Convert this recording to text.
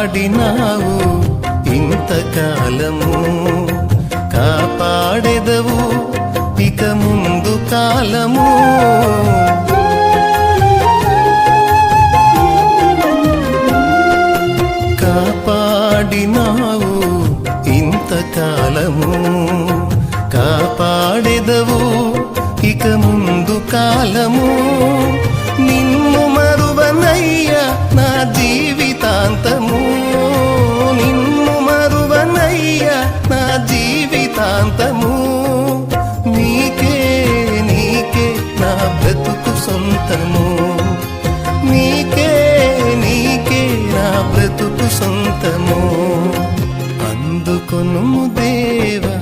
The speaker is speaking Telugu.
కాపాడినావు ఇంతకాలము, కాపాడెదవు ఇక ముందు కాలము. కాపాడినావు ఇంతకాలము, కాపాడెదవు ఇక ముందు కాలము. నిన్ను మరువనయ్యా నా జీవితాంతము, నిన్ను మరువనయ్యా నా జీవితాంతము. నీకే నీకే నా బ్రతుకు సొంతము, నీకే నీకే నా బ్రతుకు సొంతము. అందుకొను దేవా